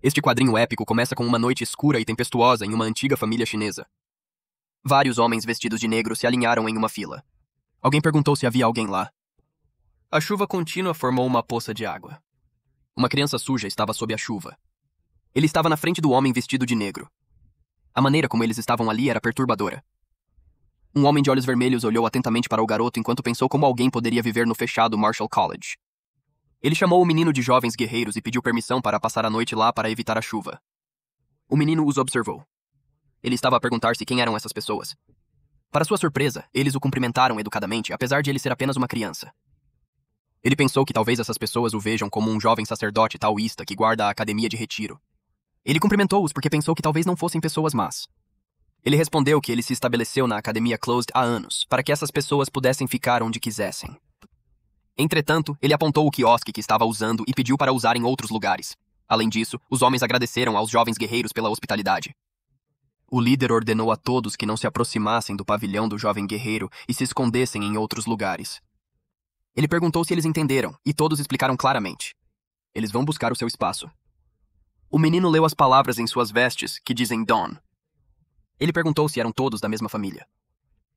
Este quadrinho épico começa com uma noite escura e tempestuosa em uma antiga família chinesa. Vários homens vestidos de negro se alinharam em uma fila. Alguém perguntou se havia alguém lá. A chuva contínua formou uma poça de água. Uma criança suja estava sob a chuva. Ele estava na frente do homem vestido de negro. A maneira como eles estavam ali era perturbadora. Um homem de olhos vermelhos olhou atentamente para o garoto enquanto pensou como alguém poderia viver no fechado Marshall College. Ele chamou o menino de jovens guerreiros e pediu permissão para passar a noite lá para evitar a chuva. O menino os observou. Ele estava a perguntar-se quem eram essas pessoas. Para sua surpresa, eles o cumprimentaram educadamente, apesar de ele ser apenas uma criança. Ele pensou que talvez essas pessoas o vejam como um jovem sacerdote taoísta que guarda a academia de retiro. Ele cumprimentou-os porque pensou que talvez não fossem pessoas más. Ele respondeu que ele se estabeleceu na academia Closed há anos, para que essas pessoas pudessem ficar onde quisessem. Entretanto, ele apontou o quiosque que estava usando e pediu para usar em outros lugares. Além disso, os homens agradeceram aos jovens guerreiros pela hospitalidade. O líder ordenou a todos que não se aproximassem do pavilhão do jovem guerreiro e se escondessem em outros lugares. Ele perguntou se eles entenderam, e todos explicaram claramente. Eles vão buscar o seu espaço. O menino leu as palavras em suas vestes, que dizem Dawn. Ele perguntou se eram todos da mesma família.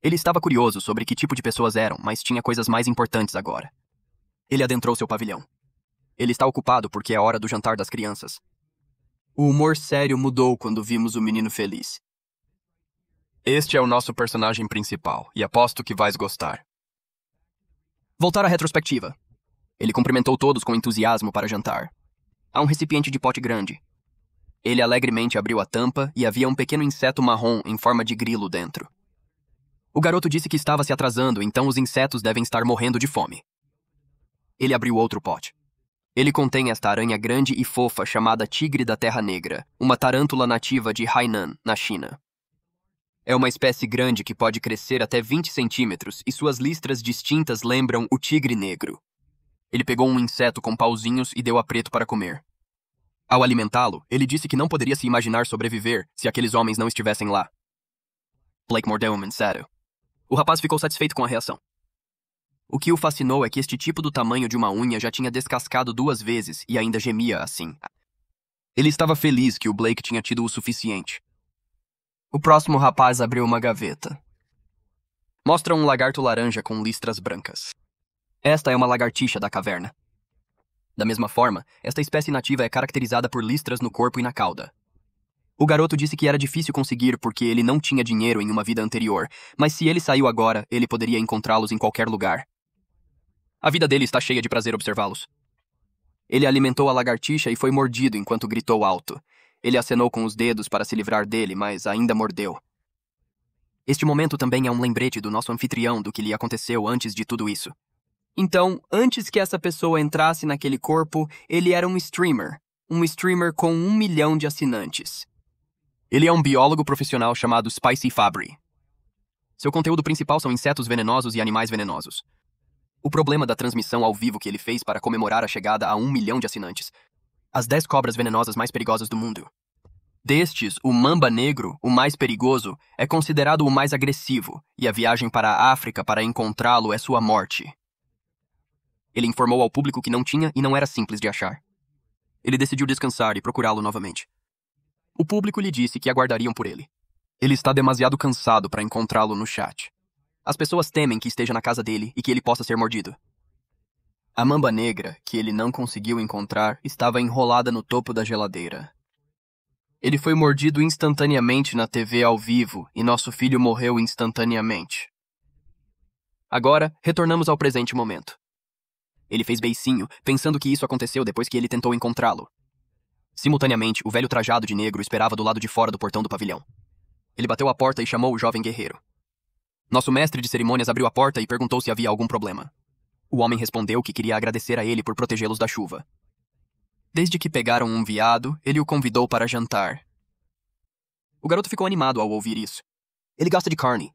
Ele estava curioso sobre que tipo de pessoas eram, mas tinha coisas mais importantes agora. Ele adentrou seu pavilhão. Ele está ocupado porque é a hora do jantar das crianças. O humor sério mudou quando vimos o menino feliz. Este é o nosso personagem principal, e aposto que vais gostar. Voltar à retrospectiva. Ele cumprimentou todos com entusiasmo para jantar. Há um recipiente de pote grande. Ele alegremente abriu a tampa e havia um pequeno inseto marrom em forma de grilo dentro. O garoto disse que estava se atrasando, então os insetos devem estar morrendo de fome. Ele abriu outro pote. Ele contém esta aranha grande e fofa chamada tigre da Terra Negra, uma tarântula nativa de Hainan, na China. É uma espécie grande que pode crescer até 20 centímetros e suas listras distintas lembram o tigre negro. Ele pegou um inseto com pauzinhos e deu a Preto para comer. Ao alimentá-lo, ele disse que não poderia se imaginar sobreviver se aqueles homens não estivessem lá. Blake mordeu um inseto. O rapaz ficou satisfeito com a reação. O que o fascinou é que este tipo do tamanho de uma unha já tinha descascado 2 vezes e ainda gemia assim. Ele estava feliz que o Blake tinha tido o suficiente. O próximo rapaz abriu uma gaveta. Mostra um lagarto laranja com listras brancas. Esta é uma lagartixa da caverna. Da mesma forma, esta espécie nativa é caracterizada por listras no corpo e na cauda. O garoto disse que era difícil conseguir porque ele não tinha dinheiro em uma vida anterior, mas se ele saiu agora, ele poderia encontrá-los em qualquer lugar. A vida dele está cheia de prazer observá-los. Ele alimentou a lagartixa e foi mordido enquanto gritou alto. Ele acenou com os dedos para se livrar dele, mas ainda mordeu. Este momento também é um lembrete do nosso anfitrião do que lhe aconteceu antes de tudo isso. Então, antes que essa pessoa entrasse naquele corpo, ele era um streamer com 1 milhão de assinantes. Ele é um biólogo profissional chamado Spicy Fabry. Seu conteúdo principal são insetos venenosos e animais venenosos. O problema da transmissão ao vivo que ele fez para comemorar a chegada a 1 milhão de assinantes. As 10 cobras venenosas mais perigosas do mundo. Destes, o mamba negro, o mais perigoso, é considerado o mais agressivo, e a viagem para a África para encontrá-lo é sua morte. Ele informou ao público que não tinha e não era simples de achar. Ele decidiu descansar e procurá-lo novamente. O público lhe disse que aguardariam por ele. Ele está demasiado cansado para encontrá-lo no chat. As pessoas temem que esteja na casa dele e que ele possa ser mordido. A mamba negra, que ele não conseguiu encontrar, estava enrolada no topo da geladeira. Ele foi mordido instantaneamente na TV ao vivo e nosso filho morreu instantaneamente. Agora, retornamos ao presente momento. Ele fez beicinho, pensando que isso aconteceu depois que ele tentou encontrá-lo. Simultaneamente, o velho trajado de negro esperava do lado de fora do portão do pavilhão. Ele bateu a porta e chamou o jovem guerreiro. Nosso mestre de cerimônias abriu a porta e perguntou se havia algum problema. O homem respondeu que queria agradecer a ele por protegê-los da chuva. Desde que pegaram um veado, ele o convidou para jantar. O garoto ficou animado ao ouvir isso. Ele gosta de carne.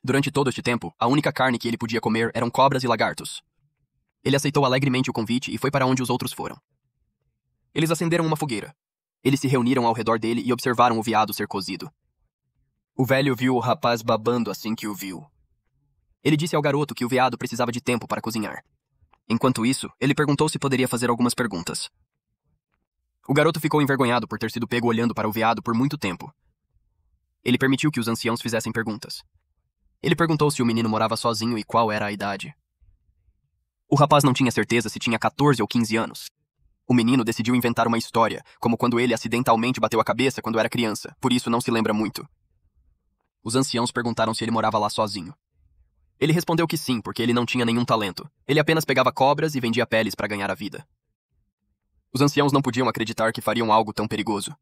Durante todo este tempo, a única carne que ele podia comer eram cobras e lagartos. Ele aceitou alegremente o convite e foi para onde os outros foram. Eles acenderam uma fogueira. Eles se reuniram ao redor dele e observaram o veado ser cozido. O velho viu o rapaz babando assim que o viu. Ele disse ao garoto que o veado precisava de tempo para cozinhar. Enquanto isso, ele perguntou se poderia fazer algumas perguntas. O garoto ficou envergonhado por ter sido pego olhando para o veado por muito tempo. Ele permitiu que os anciãos fizessem perguntas. Ele perguntou se o menino morava sozinho e qual era a idade. O rapaz não tinha certeza se tinha 14 ou 15 anos. O menino decidiu inventar uma história, como quando ele acidentalmente bateu a cabeça quando era criança, por isso não se lembra muito. Os anciãos perguntaram se ele morava lá sozinho. Ele respondeu que sim, porque ele não tinha nenhum talento. Ele apenas pegava cobras e vendia peles para ganhar a vida. Os anciãos não podiam acreditar que fariam algo tão perigoso.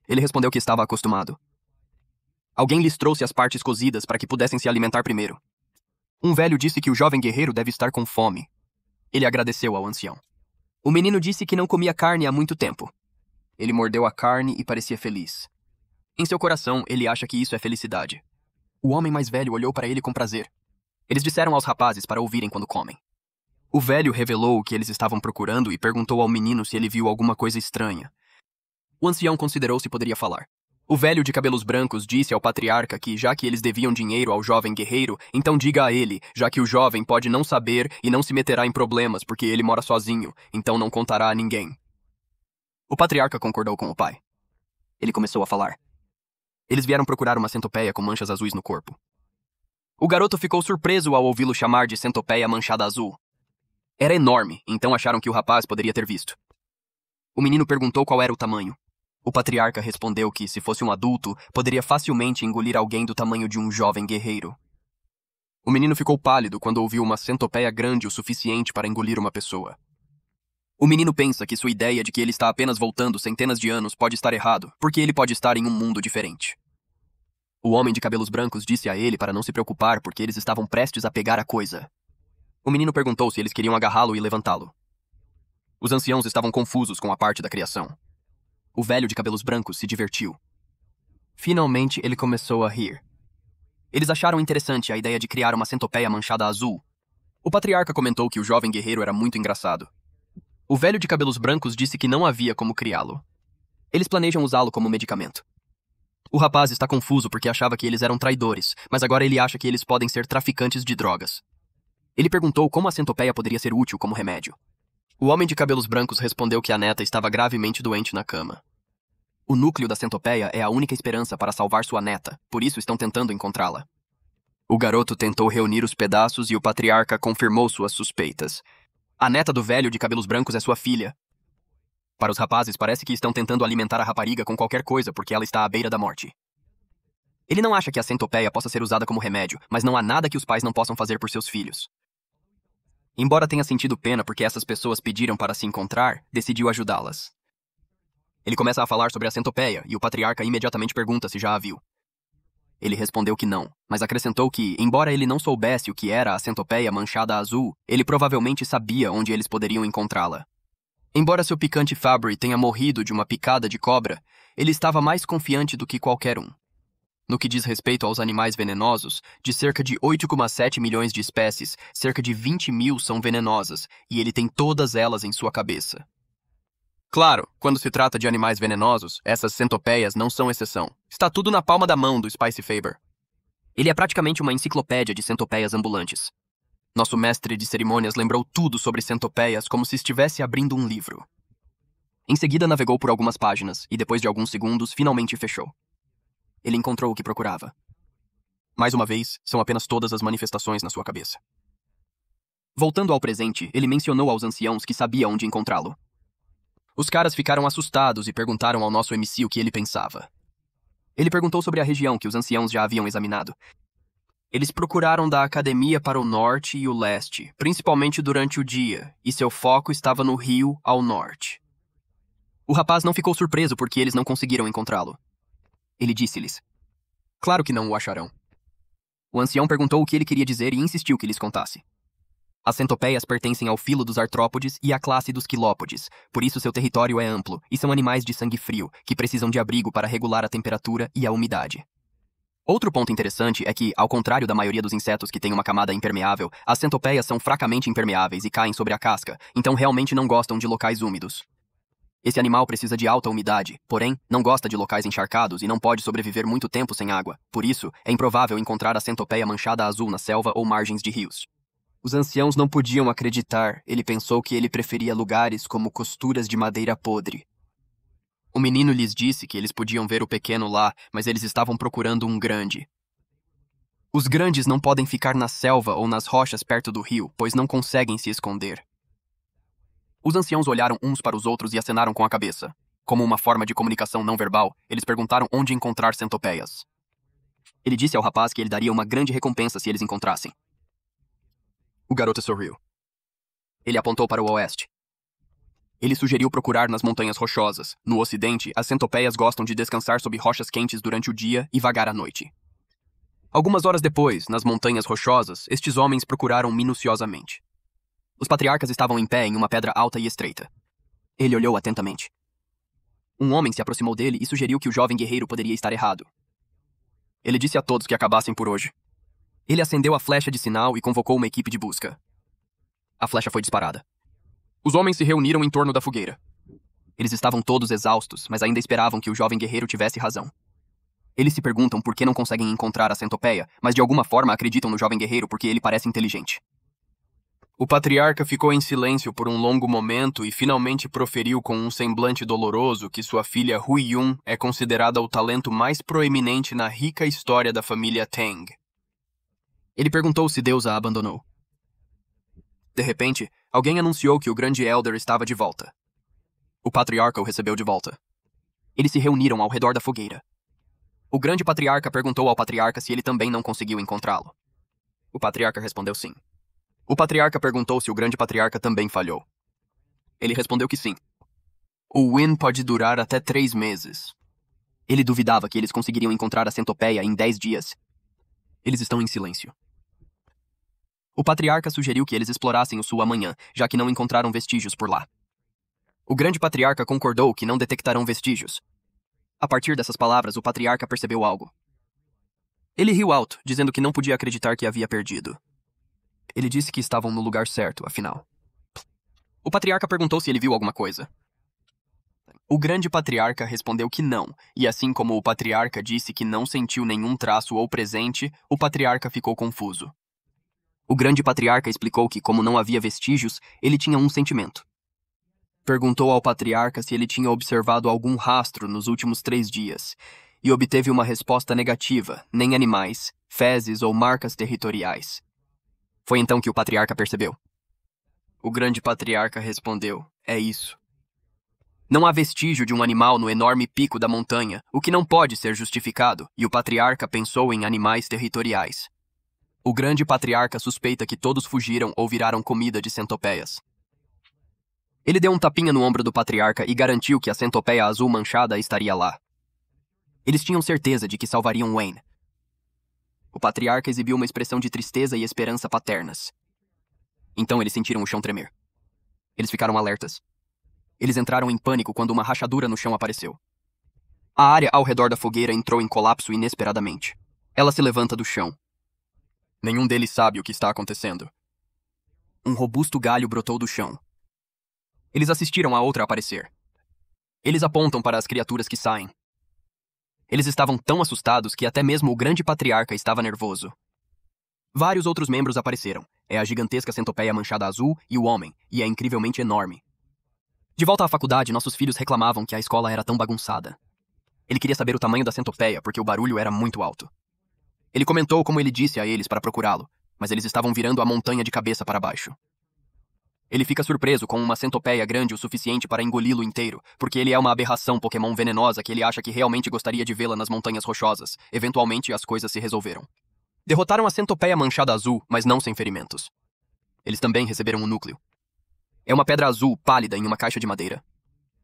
Ele respondeu que estava acostumado. Alguém lhes trouxe as partes cozidas para que pudessem se alimentar primeiro. Um velho disse que o jovem guerreiro deve estar com fome. Ele agradeceu ao ancião. O menino disse que não comia carne há muito tempo. Ele mordeu a carne e parecia feliz. Em seu coração, ele acha que isso é felicidade. O homem mais velho olhou para ele com prazer. Eles disseram aos rapazes para ouvirem quando comem. O velho revelou o que eles estavam procurando e perguntou ao menino se ele viu alguma coisa estranha. O ancião considerou se poderia falar. O velho de cabelos brancos disse ao patriarca que, já que eles deviam dinheiro ao jovem guerreiro, então diga a ele, já que o jovem pode não saber e não se meterá em problemas porque ele mora sozinho, então não contará a ninguém. O patriarca concordou com o pai. Ele começou a falar. Eles vieram procurar uma centopeia com manchas azuis no corpo. O garoto ficou surpreso ao ouvi-lo chamar de centopeia manchada azul. Era enorme, então acharam que o rapaz poderia ter visto. O menino perguntou qual era o tamanho. O patriarca respondeu que, se fosse um adulto, poderia facilmente engolir alguém do tamanho de um jovem guerreiro. O menino ficou pálido quando ouviu uma centopeia grande o suficiente para engolir uma pessoa. O menino pensa que sua ideia de que ele está apenas voltando centenas de anos pode estar errado, porque ele pode estar em um mundo diferente. O homem de cabelos brancos disse a ele para não se preocupar porque eles estavam prestes a pegar a coisa. O menino perguntou se eles queriam agarrá-lo e levantá-lo. Os anciãos estavam confusos com a parte da criação. O velho de cabelos brancos se divertiu. Finalmente, ele começou a rir. Eles acharam interessante a ideia de criar uma centopeia manchada azul. O patriarca comentou que o jovem guerreiro era muito engraçado. O velho de cabelos brancos disse que não havia como criá-lo. Eles planejam usá-lo como medicamento. O rapaz está confuso porque achava que eles eram traidores, mas agora ele acha que eles podem ser traficantes de drogas. Ele perguntou como a centopeia poderia ser útil como remédio. O homem de cabelos brancos respondeu que a neta estava gravemente doente na cama. O núcleo da centopeia é a única esperança para salvar sua neta, por isso estão tentando encontrá-la. O garoto tentou reunir os pedaços e o patriarca confirmou suas suspeitas. A neta do velho de cabelos brancos é sua filha. Para os rapazes, parece que estão tentando alimentar a rapariga com qualquer coisa porque ela está à beira da morte. Ele não acha que a centopeia possa ser usada como remédio, mas não há nada que os pais não possam fazer por seus filhos. Embora tenha sentido pena porque essas pessoas pediram para se encontrar, decidiu ajudá-las. Ele começa a falar sobre a centopeia e o patriarca imediatamente pergunta se já a viu. Ele respondeu que não, mas acrescentou que, embora ele não soubesse o que era a centopeia manchada azul, ele provavelmente sabia onde eles poderiam encontrá-la. Embora seu picante Fabry tenha morrido de uma picada de cobra, ele estava mais confiante do que qualquer um. No que diz respeito aos animais venenosos, de cerca de 8,7 milhões de espécies, cerca de 20 mil são venenosas, e ele tem todas elas em sua cabeça. Claro, quando se trata de animais venenosos, essas centopeias não são exceção. Está tudo na palma da mão do Spicy Faber. Ele é praticamente uma enciclopédia de centopeias ambulantes. Nosso mestre de cerimônias lembrou tudo sobre centopeias como se estivesse abrindo um livro. Em seguida navegou por algumas páginas, e depois de alguns segundos, finalmente fechou. Ele encontrou o que procurava. Mais uma vez, são apenas todas as manifestações na sua cabeça. Voltando ao presente, ele mencionou aos anciãos que sabia onde encontrá-lo. Os caras ficaram assustados e perguntaram ao nosso MC o que ele pensava. Ele perguntou sobre a região que os anciãos já haviam examinado. Eles procuraram da academia para o norte e o leste, principalmente durante o dia, e seu foco estava no rio ao norte. O rapaz não ficou surpreso porque eles não conseguiram encontrá-lo. Ele disse-lhes: "Claro que não o acharão." O ancião perguntou o que ele queria dizer e insistiu que lhes contasse. As centopeias pertencem ao filo dos artrópodes e à classe dos quilópodes, por isso seu território é amplo, e são animais de sangue frio, que precisam de abrigo para regular a temperatura e a umidade. Outro ponto interessante é que, ao contrário da maioria dos insetos que têm uma camada impermeável, as centopeias são fracamente impermeáveis e caem sobre a casca, então realmente não gostam de locais úmidos. Esse animal precisa de alta umidade, porém, não gosta de locais encharcados e não pode sobreviver muito tempo sem água. Por isso, é improvável encontrar a centopeia manchada azul na selva ou margens de rios. Os anciãos não podiam acreditar. Ele pensou que ele preferia lugares como costuras de madeira podre. O menino lhes disse que eles podiam ver o pequeno lá, mas eles estavam procurando um grande. Os grandes não podem ficar na selva ou nas rochas perto do rio, pois não conseguem se esconder. Os anciãos olharam uns para os outros e acenaram com a cabeça. Como uma forma de comunicação não verbal, eles perguntaram onde encontrar centopeias. Ele disse ao rapaz que ele daria uma grande recompensa se eles encontrassem. O garoto sorriu. Ele apontou para o oeste. Ele sugeriu procurar nas montanhas rochosas. No ocidente, as centopeias gostam de descansar sob rochas quentes durante o dia e vagar à noite. Algumas horas depois, nas montanhas rochosas, estes homens procuraram minuciosamente. Os patriarcas estavam em pé em uma pedra alta e estreita. Ele olhou atentamente. Um homem se aproximou dele e sugeriu que o jovem guerreiro poderia estar errado. Ele disse a todos que acabassem por hoje. Ele acendeu a flecha de sinal e convocou uma equipe de busca. A flecha foi disparada. Os homens se reuniram em torno da fogueira. Eles estavam todos exaustos, mas ainda esperavam que o jovem guerreiro tivesse razão. Eles se perguntam por que não conseguem encontrar a centopeia, mas de alguma forma acreditam no jovem guerreiro porque ele parece inteligente. O patriarca ficou em silêncio por um longo momento e finalmente proferiu com um semblante doloroso que sua filha Huiyun é considerada o talento mais proeminente na rica história da família Tang. Ele perguntou se Deus a abandonou. De repente, alguém anunciou que o grande Elder estava de volta. O patriarca o recebeu de volta. Eles se reuniram ao redor da fogueira. O grande patriarca perguntou ao patriarca se ele também não conseguiu encontrá-lo. O patriarca respondeu sim. O patriarca perguntou se o grande patriarca também falhou. Ele respondeu que sim. O Win pode durar até 3 meses. Ele duvidava que eles conseguiriam encontrar a centopeia em 10 dias. Eles estão em silêncio. O patriarca sugeriu que eles explorassem o sul amanhã, já que não encontraram vestígios por lá. O grande patriarca concordou que não detectarão vestígios. A partir dessas palavras, o patriarca percebeu algo. Ele riu alto, dizendo que não podia acreditar que havia perdido. Ele disse que estavam no lugar certo, afinal. O patriarca perguntou se ele viu alguma coisa. O grande patriarca respondeu que não, e assim como o patriarca disse que não sentiu nenhum traço ou presente, o patriarca ficou confuso. O grande patriarca explicou que, como não havia vestígios, ele tinha um sentimento. Perguntou ao patriarca se ele tinha observado algum rastro nos últimos 3 dias, e obteve uma resposta negativa, nem animais, fezes ou marcas territoriais. Foi então que o patriarca percebeu. O grande patriarca respondeu, é isso. Não há vestígio de um animal no enorme pico da montanha, o que não pode ser justificado, e o patriarca pensou em animais territoriais. O grande patriarca suspeita que todos fugiram ou viraram comida de centopeias. Ele deu um tapinha no ombro do patriarca e garantiu que a centopeia azul manchada estaria lá. Eles tinham certeza de que salvariam Wayne. O patriarca exibiu uma expressão de tristeza e esperança paternas. Então eles sentiram o chão tremer. Eles ficaram alertas. Eles entraram em pânico quando uma rachadura no chão apareceu. A área ao redor da fogueira entrou em colapso inesperadamente. Ela se levanta do chão. Nenhum deles sabe o que está acontecendo. Um robusto galho brotou do chão. Eles assistiram a outra aparecer. Eles apontam para as criaturas que saem. Eles estavam tão assustados que até mesmo o grande patriarca estava nervoso. Vários outros membros apareceram. É a gigantesca centopeia manchada azul e o homem, e é incrivelmente enorme. De volta à faculdade, nossos filhos reclamavam que a escola era tão bagunçada. Ele queria saber o tamanho da centopeia porque o barulho era muito alto. Ele comentou como ele disse a eles para procurá-lo, mas eles estavam virando a montanha de cabeça para baixo. Ele fica surpreso com uma centopeia grande o suficiente para engoli-lo inteiro, porque ele é uma aberração Pokémon venenosa que ele acha que realmente gostaria de vê-la nas montanhas rochosas. Eventualmente, as coisas se resolveram. Derrotaram a centopeia manchada azul, mas não sem ferimentos. Eles também receberam um núcleo. É uma pedra azul pálida em uma caixa de madeira.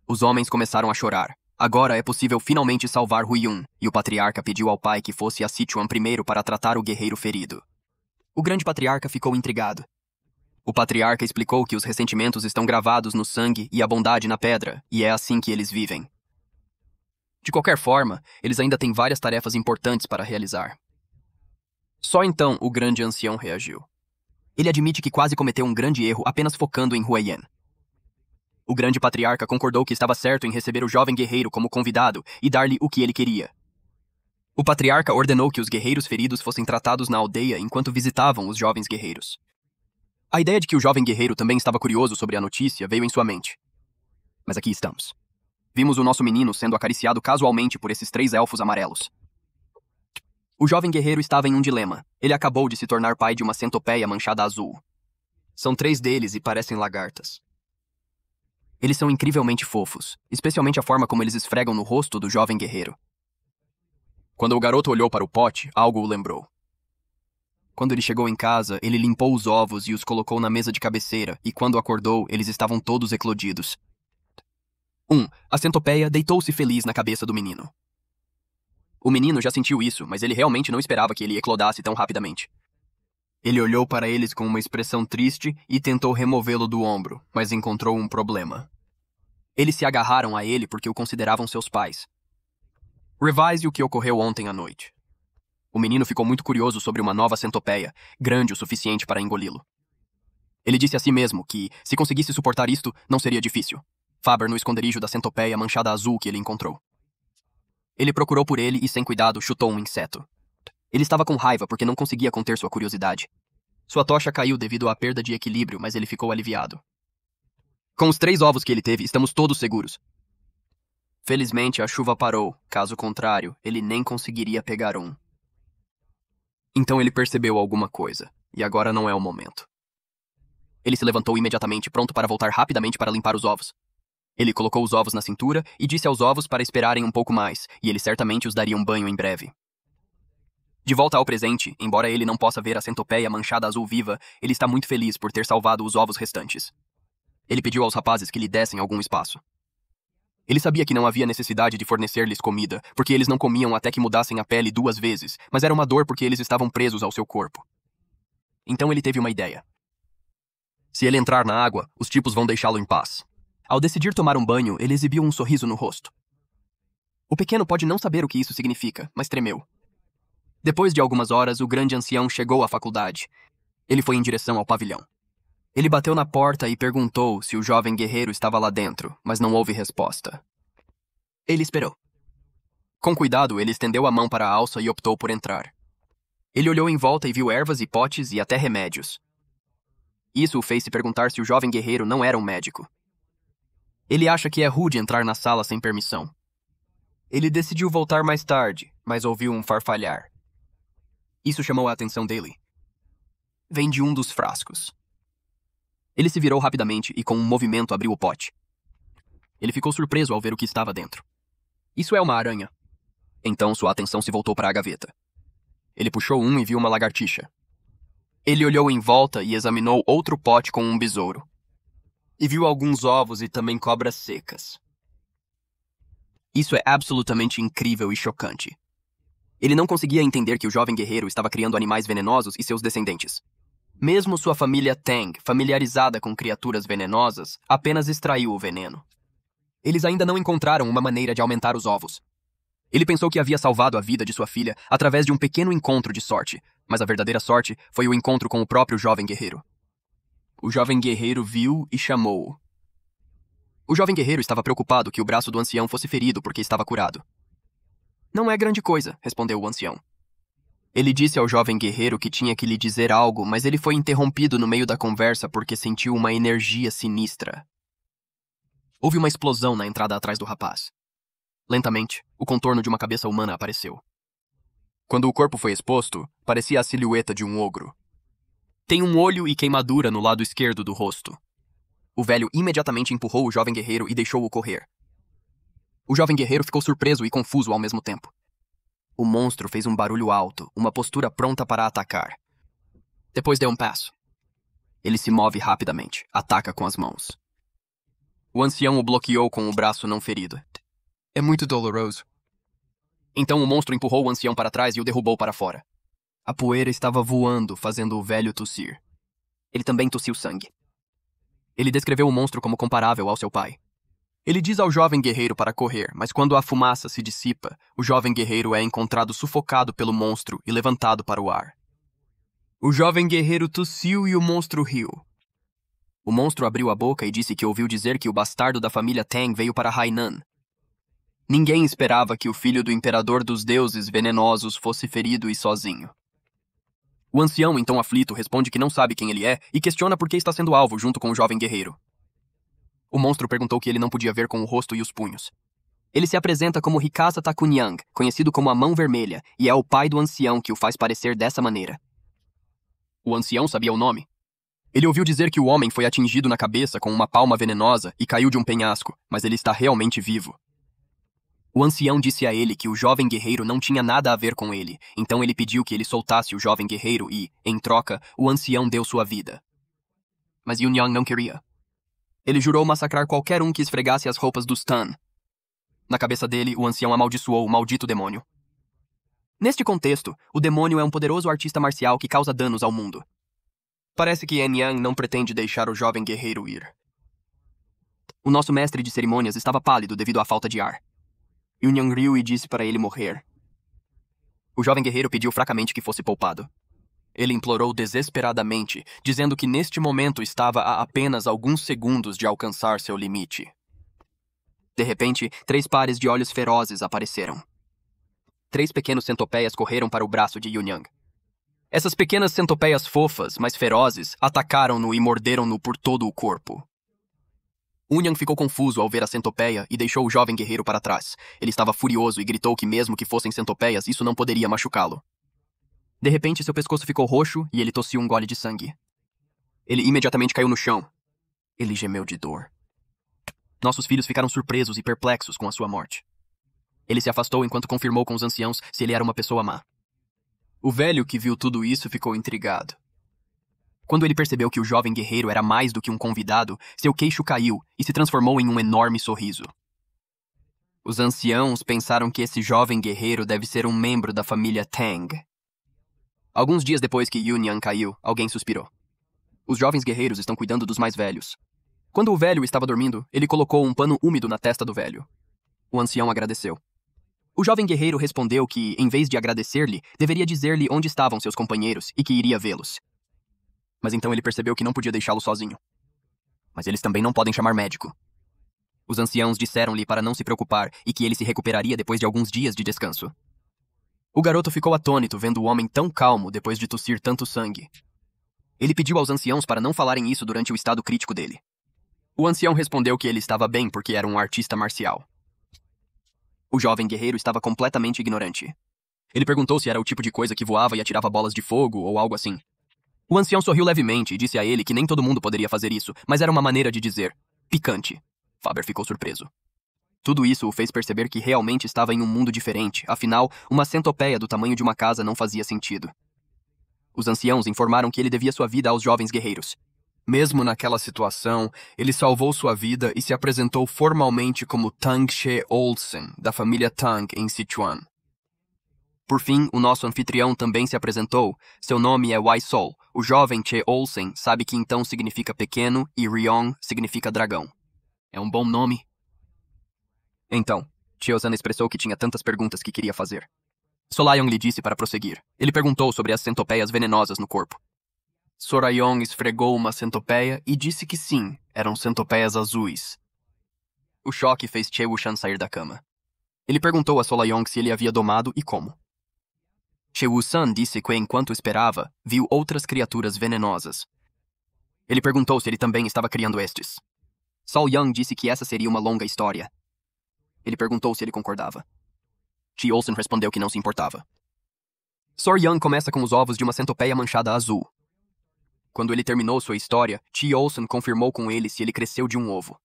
Os homens começaram a chorar. Agora é possível finalmente salvar Huiyun, e o patriarca pediu ao pai que fosse a Sichuan primeiro para tratar o guerreiro ferido. O grande patriarca ficou intrigado. O patriarca explicou que os ressentimentos estão gravados no sangue e a bondade na pedra, e é assim que eles vivem. De qualquer forma, eles ainda têm várias tarefas importantes para realizar. Só então o grande ancião reagiu. Ele admite que quase cometeu um grande erro apenas focando em Huaiyan. O grande patriarca concordou que estava certo em receber o jovem guerreiro como convidado e dar-lhe o que ele queria. O patriarca ordenou que os guerreiros feridos fossem tratados na aldeia enquanto visitavam os jovens guerreiros. A ideia de que o jovem guerreiro também estava curioso sobre a notícia veio em sua mente. Mas aqui estamos. Vimos o nosso menino sendo acariciado casualmente por esses 3 elfos amarelos. O jovem guerreiro estava em um dilema. Ele acabou de se tornar pai de uma centopeia manchada azul. São 3 deles e parecem lagartas. Eles são incrivelmente fofos, especialmente a forma como eles esfregam no rosto do jovem guerreiro. Quando o garoto olhou para o pote, algo o lembrou. Quando ele chegou em casa, ele limpou os ovos e os colocou na mesa de cabeceira, e quando acordou, eles estavam todos eclodidos. A centopeia deitou-se feliz na cabeça do menino. O menino já sentiu isso, mas ele realmente não esperava que ele eclodasse tão rapidamente. Ele olhou para eles com uma expressão triste e tentou removê-lo do ombro, mas encontrou um problema. Eles se agarraram a ele porque o consideravam seus pais. Revise o que ocorreu ontem à noite. O menino ficou muito curioso sobre uma nova centopeia, grande o suficiente para engoli-lo. Ele disse a si mesmo que, se conseguisse suportar isto, não seria difícil. Faber no esconderijo da centopeia manchada azul que ele encontrou. Ele procurou por ele e, sem cuidado, chutou um inseto. Ele estava com raiva porque não conseguia conter sua curiosidade. Sua tocha caiu devido à perda de equilíbrio, mas ele ficou aliviado. Com os 3 ovos que ele teve, estamos todos seguros. Felizmente, a chuva parou. Caso contrário, ele nem conseguiria pegar um. Então ele percebeu alguma coisa, e agora não é o momento. Ele se levantou imediatamente, pronto para voltar rapidamente para limpar os ovos. Ele colocou os ovos na cintura e disse aos ovos para esperarem um pouco mais, e ele certamente os daria um banho em breve. De volta ao presente, embora ele não possa ver a centopeia manchada azul viva, ele está muito feliz por ter salvado os ovos restantes. Ele pediu aos rapazes que lhe dessem algum espaço. Ele sabia que não havia necessidade de fornecer-lhes comida, porque eles não comiam até que mudassem a pele 2 vezes, mas era uma dor porque eles estavam presos ao seu corpo. Então ele teve uma ideia. Se ele entrar na água, os tipos vão deixá-lo em paz. Ao decidir tomar um banho, ele exibiu um sorriso no rosto. O pequeno pode não saber o que isso significa, mas tremeu. Depois de algumas horas, o grande ancião chegou à faculdade. Ele foi em direção ao pavilhão. Ele bateu na porta e perguntou se o jovem guerreiro estava lá dentro, mas não houve resposta. Ele esperou. Com cuidado, ele estendeu a mão para a alça e optou por entrar. Ele olhou em volta e viu ervas e potes e até remédios. Isso o fez se perguntar se o jovem guerreiro não era um médico. Ele acha que é rude entrar na sala sem permissão. Ele decidiu voltar mais tarde, mas ouviu um farfalhar. Isso chamou a atenção dele. Vem de um dos frascos. Ele se virou rapidamente e com um movimento abriu o pote. Ele ficou surpreso ao ver o que estava dentro. Isso é uma aranha. Então sua atenção se voltou para a gaveta. Ele puxou um e viu uma lagartixa. Ele olhou em volta e examinou outro pote com um besouro. E viu alguns ovos e também cobras secas. Isso é absolutamente incrível e chocante. Ele não conseguia entender que o jovem guerreiro estava criando animais venenosos e seus descendentes. Mesmo sua família Tang, familiarizada com criaturas venenosas, apenas extraiu o veneno. Eles ainda não encontraram uma maneira de aumentar os ovos. Ele pensou que havia salvado a vida de sua filha através de um pequeno encontro de sorte, mas a verdadeira sorte foi o encontro com o próprio jovem guerreiro. O jovem guerreiro viu e chamou-o. O jovem guerreiro estava preocupado que o braço do ancião fosse ferido porque estava curado. Não é grande coisa, respondeu o ancião. Ele disse ao jovem guerreiro que tinha que lhe dizer algo, mas ele foi interrompido no meio da conversa porque sentiu uma energia sinistra. Houve uma explosão na entrada atrás do rapaz. Lentamente, o contorno de uma cabeça humana apareceu. Quando o corpo foi exposto, parecia a silhueta de um ogro. Tem um olho e queimadura no lado esquerdo do rosto. O velho imediatamente empurrou o jovem guerreiro e deixou-o correr. O jovem guerreiro ficou surpreso e confuso ao mesmo tempo. O monstro fez um barulho alto, uma postura pronta para atacar. Depois deu um passo. Ele se move rapidamente, ataca com as mãos. O ancião o bloqueou com o braço não ferido. É muito doloroso. Então o monstro empurrou o ancião para trás e o derrubou para fora. A poeira estava voando, fazendo o velho tossir. Ele também tossiu sangue. Ele descreveu o monstro como comparável ao seu pai. Ele diz ao jovem guerreiro para correr, mas quando a fumaça se dissipa, o jovem guerreiro é encontrado sufocado pelo monstro e levantado para o ar. O jovem guerreiro tossiu e o monstro riu. O monstro abriu a boca e disse que ouviu dizer que o bastardo da família Tang veio para Hainan. Ninguém esperava que o filho do imperador dos deuses venenosos fosse ferido e sozinho. O ancião, então aflito, responde que não sabe quem ele é e questiona por que está sendo alvo junto com o jovem guerreiro. O monstro perguntou que ele não podia ver com o rosto e os punhos. Ele se apresenta como Hikasa Takunyang, conhecido como a Mão Vermelha, e é o pai do ancião que o faz parecer dessa maneira. O ancião sabia o nome. Ele ouviu dizer que o homem foi atingido na cabeça com uma palma venenosa e caiu de um penhasco, mas ele está realmente vivo. O ancião disse a ele que o jovem guerreiro não tinha nada a ver com ele, então ele pediu que ele soltasse o jovem guerreiro e, em troca, o ancião deu sua vida. Mas Yunyang não queria. Ele jurou massacrar qualquer um que esfregasse as roupas dos Tan. Na cabeça dele, o ancião amaldiçoou o maldito demônio. Neste contexto, o demônio é um poderoso artista marcial que causa danos ao mundo. Parece que Enyang não pretende deixar o jovem guerreiro ir. O nosso mestre de cerimônias estava pálido devido à falta de ar. Yunyang riu e disse para ele morrer. O jovem guerreiro pediu fracamente que fosse poupado. Ele implorou desesperadamente, dizendo que neste momento estava a apenas alguns segundos de alcançar seu limite. De repente, 3 pares de olhos ferozes apareceram. 3 pequenos centopeias correram para o braço de Yunyang. Essas pequenas centopeias fofas, mas ferozes, atacaram-no e morderam-no por todo o corpo. Yunyang ficou confuso ao ver a centopeia e deixou o jovem guerreiro para trás. Ele estava furioso e gritou que mesmo que fossem centopeias, isso não poderia machucá-lo. De repente, seu pescoço ficou roxo e ele tossiu um gole de sangue. Ele imediatamente caiu no chão. Ele gemeu de dor. Nossos filhos ficaram surpresos e perplexos com a sua morte. Ele se afastou enquanto confirmou com os anciãos se ele era uma pessoa má. O velho que viu tudo isso ficou intrigado. Quando ele percebeu que o jovem guerreiro era mais do que um convidado, seu queixo caiu e se transformou em um enorme sorriso. Os anciãos pensaram que esse jovem guerreiro deve ser um membro da família Tang. Alguns dias depois que Yunyang caiu, alguém suspirou. Os jovens guerreiros estão cuidando dos mais velhos. Quando o velho estava dormindo, ele colocou um pano úmido na testa do velho. O ancião agradeceu. O jovem guerreiro respondeu que, em vez de agradecer-lhe, deveria dizer-lhe onde estavam seus companheiros e que iria vê-los. Mas então ele percebeu que não podia deixá-lo sozinho. Mas eles também não podem chamar médico. Os anciãos disseram-lhe para não se preocupar e que ele se recuperaria depois de alguns dias de descanso. O garoto ficou atônito vendo o homem tão calmo depois de tossir tanto sangue. Ele pediu aos anciãos para não falarem isso durante o estado crítico dele. O ancião respondeu que ele estava bem porque era um artista marcial. O jovem guerreiro estava completamente ignorante. Ele perguntou se era o tipo de coisa que voava e atirava bolas de fogo ou algo assim. O ancião sorriu levemente e disse a ele que nem todo mundo poderia fazer isso, mas era uma maneira de dizer picante. Faber ficou surpreso. Tudo isso o fez perceber que realmente estava em um mundo diferente, afinal, uma centopeia do tamanho de uma casa não fazia sentido. Os anciãos informaram que ele devia sua vida aos jovens guerreiros. Mesmo naquela situação, ele salvou sua vida e se apresentou formalmente como Tang She Olsen, da família Tang, em Sichuan. Por fim, o nosso anfitrião também se apresentou. Seu nome é Wai Sol. O jovem Che Olsen sabe que então significa pequeno e Ryong significa dragão. É um bom nome. Então, Chiozan expressou que tinha tantas perguntas que queria fazer. Solayong lhe disse para prosseguir. Ele perguntou sobre as centopeias venenosas no corpo. Sorayong esfregou uma centopeia e disse que sim, eram centopeias azuis. O choque fez Che Wuxian sair da cama. Ele perguntou a Solayong se ele havia domado e como. Che Wuxian disse que, enquanto esperava, viu outras criaturas venenosas. Ele perguntou se ele também estava criando estes. Sol Yang disse que essa seria uma longa história. Ele perguntou se ele concordava. Chi Olsen respondeu que não se importava. Sor Yang começa com os ovos de uma centopeia manchada azul. Quando ele terminou sua história, Chi Olsen confirmou com ele se ele cresceu de um ovo.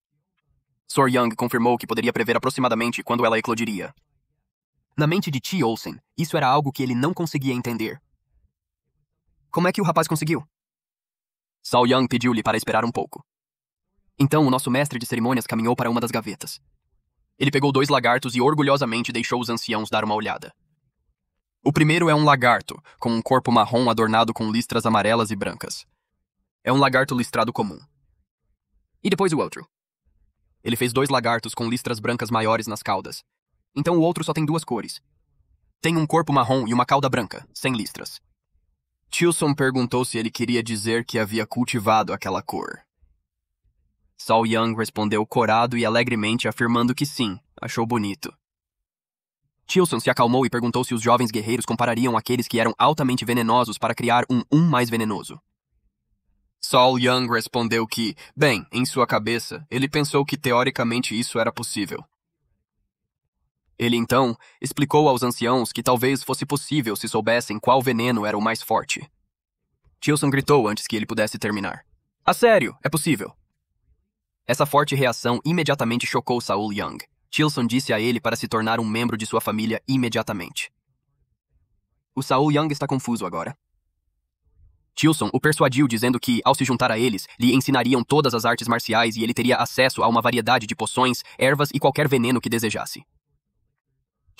Sor Yang confirmou que poderia prever aproximadamente quando ela eclodiria. Na mente de Chi Olsen, isso era algo que ele não conseguia entender. Como é que o rapaz conseguiu? Sao Yang pediu-lhe para esperar um pouco. Então o nosso mestre de cerimônias caminhou para uma das gavetas. Ele pegou 2 lagartos e orgulhosamente deixou os anciãos dar uma olhada. O primeiro é um lagarto, com um corpo marrom adornado com listras amarelas e brancas. É um lagarto listrado comum. E depois o outro. Ele fez 2 lagartos com listras brancas maiores nas caudas. Então o outro só tem 2 cores. Tem um corpo marrom e uma cauda branca, sem listras. Tilson perguntou se ele queria dizer que havia cultivado aquela cor. Sao Yang respondeu corado e alegremente afirmando que sim, achou bonito. Tilson se acalmou e perguntou se os jovens guerreiros comparariam aqueles que eram altamente venenosos para criar um mais venenoso. Sao Yang respondeu que, bem, em sua cabeça, ele pensou que teoricamente isso era possível. Ele, então, explicou aos anciãos que talvez fosse possível se soubessem qual veneno era o mais forte. Tilson gritou antes que ele pudesse terminar. A sério, é possível. Essa forte reação imediatamente chocou Saul Young. Tilson disse a ele para se tornar um membro de sua família imediatamente. O Saul Young está confuso agora. Tilson o persuadiu dizendo que, ao se juntar a eles, lhe ensinariam todas as artes marciais e ele teria acesso a uma variedade de poções, ervas e qualquer veneno que desejasse.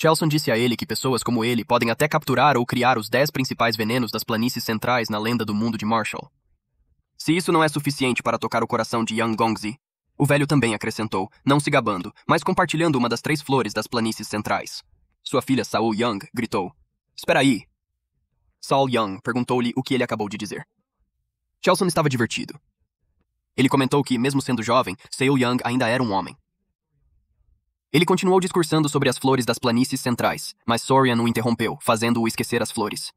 Chelson disse a ele que pessoas como ele podem até capturar ou criar os 10 principais venenos das planícies centrais na lenda do mundo de Marshall. Se isso não é suficiente para tocar o coração de Yang Gongzi, o velho também acrescentou, não se gabando, mas compartilhando uma das 3 flores das planícies centrais. Sua filha Saul Young gritou, "Espera aí!" Saul Young perguntou-lhe o que ele acabou de dizer. Chelson estava divertido. Ele comentou que, mesmo sendo jovem, Saul Young ainda era um homem. Ele continuou discursando sobre as flores das planícies centrais, mas Sorian o interrompeu, fazendo-o esquecer as flores.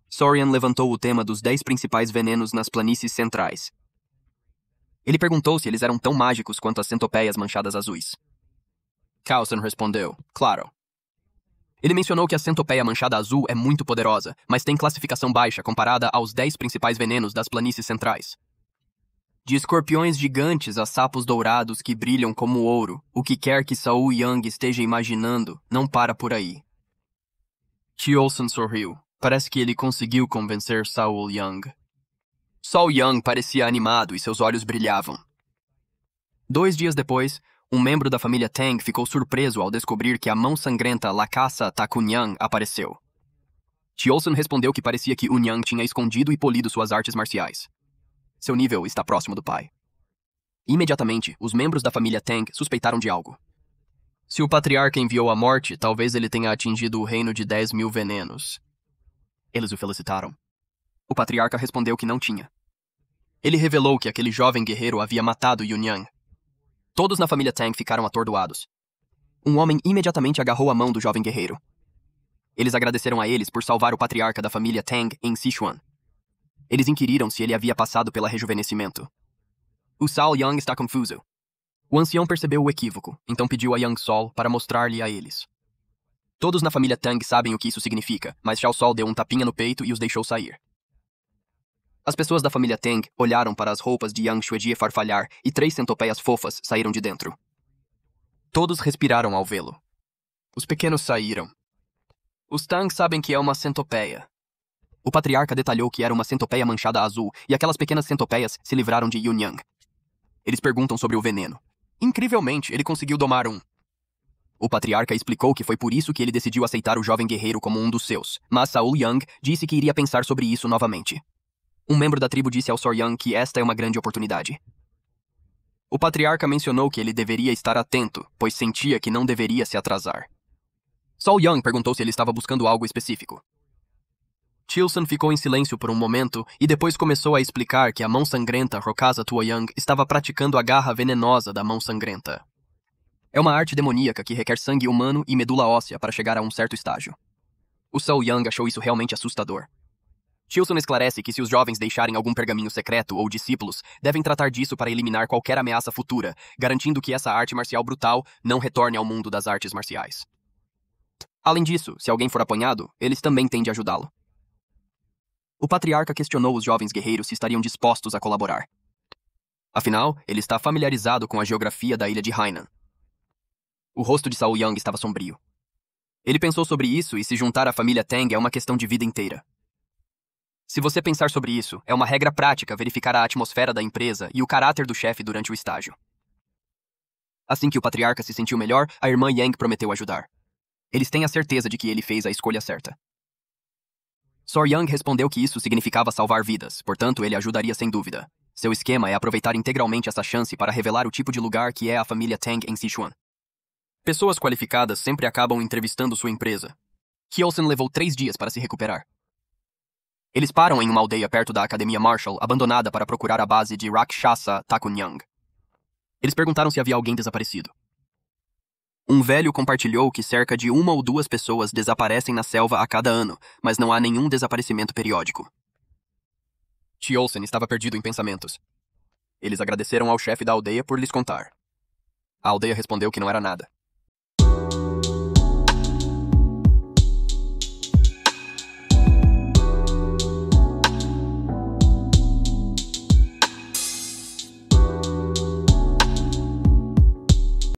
Sorian levantou o tema dos 10 principais venenos nas planícies centrais. Ele perguntou se eles eram tão mágicos quanto as centopeias manchadas azuis. Carlson respondeu, claro. Ele mencionou que a centopeia manchada azul é muito poderosa, mas tem classificação baixa comparada aos 10 principais venenos das planícies centrais. De escorpiões gigantes a sapos dourados que brilham como ouro, o que quer que Saul Young esteja imaginando, não para por aí. Olsen sorriu. Parece que ele conseguiu convencer Saul Young. Saul Young parecia animado e seus olhos brilhavam. 2 dias depois, um membro da família Tang ficou surpreso ao descobrir que a mão sangrenta Lakasa Takunyang apareceu. Olsen respondeu que parecia que Unyang tinha escondido e polido suas artes marciais. Seu nível está próximo do pai. Imediatamente, os membros da família Tang suspeitaram de algo. Se o patriarca enviou a morte, talvez ele tenha atingido o reino de 10.000 venenos. Eles o felicitaram. O patriarca respondeu que não tinha. Ele revelou que aquele jovem guerreiro havia matado Yunyang. Todos na família Tang ficaram atordoados. Um homem imediatamente agarrou a mão do jovem guerreiro. Eles agradeceram a eles por salvar o patriarca da família Tang em Sichuan. Eles inquiriram se ele havia passado pelo rejuvenescimento. O Saul Young está confuso. O ancião percebeu o equívoco, então pediu a Young Sol para mostrar-lhe a eles. Todos na família Tang sabem o que isso significa, mas Xiao Sol deu um tapinha no peito e os deixou sair. As pessoas da família Tang olharam para as roupas de Yang Xuejie farfalhar e 3 centopeias fofas saíram de dentro. Todos respiraram ao vê-lo. Os pequenos saíram. Os Tang sabem que é uma centopeia. O patriarca detalhou que era uma centopeia manchada azul e aquelas pequenas centopeias se livraram de Yunyang. Eles perguntam sobre o veneno. Incrivelmente, ele conseguiu domar um. O patriarca explicou que foi por isso que ele decidiu aceitar o jovem guerreiro como um dos seus, mas Saul Young disse que iria pensar sobre isso novamente. Um membro da tribo disse ao Sor Young que esta é uma grande oportunidade. O patriarca mencionou que ele deveria estar atento, pois sentia que não deveria se atrasar. Saul Young perguntou se ele estava buscando algo específico. Tilson ficou em silêncio por um momento e depois começou a explicar que a mão sangrenta Rokasa Tuoyang estava praticando a garra venenosa da mão sangrenta. É uma arte demoníaca que requer sangue humano e medula óssea para chegar a um certo estágio. O Saul Young achou isso realmente assustador. Tilson esclarece que se os jovens deixarem algum pergaminho secreto ou discípulos, devem tratar disso para eliminar qualquer ameaça futura, garantindo que essa arte marcial brutal não retorne ao mundo das artes marciais. Além disso, se alguém for apanhado, eles também têm de ajudá-lo. O patriarca questionou os jovens guerreiros se estariam dispostos a colaborar. Afinal, ele está familiarizado com a geografia da ilha de Hainan. O rosto de Saul Young estava sombrio. Ele pensou sobre isso e se juntar à família Tang é uma questão de vida inteira. Se você pensar sobre isso, é uma regra prática verificar a atmosfera da empresa e o caráter do chefe durante o estágio. Assim que o patriarca se sentiu melhor, a irmã Yang prometeu ajudar. Eles têm a certeza de que ele fez a escolha certa. Sor Young respondeu que isso significava salvar vidas, portanto ele ajudaria sem dúvida. Seu esquema é aproveitar integralmente essa chance para revelar o tipo de lugar que é a família Tang em Sichuan. Pessoas qualificadas sempre acabam entrevistando sua empresa. Olsen levou 3 dias para se recuperar. Eles param em uma aldeia perto da Academia Marshall, abandonada para procurar a base de Rakshasa Takunyang. Eles perguntaram se havia alguém desaparecido. Um velho compartilhou que cerca de 1 ou 2 pessoas desaparecem na selva a cada ano, mas não há nenhum desaparecimento periódico. Olsen estava perdido em pensamentos. Eles agradeceram ao chefe da aldeia por lhes contar. A aldeia respondeu que não era nada.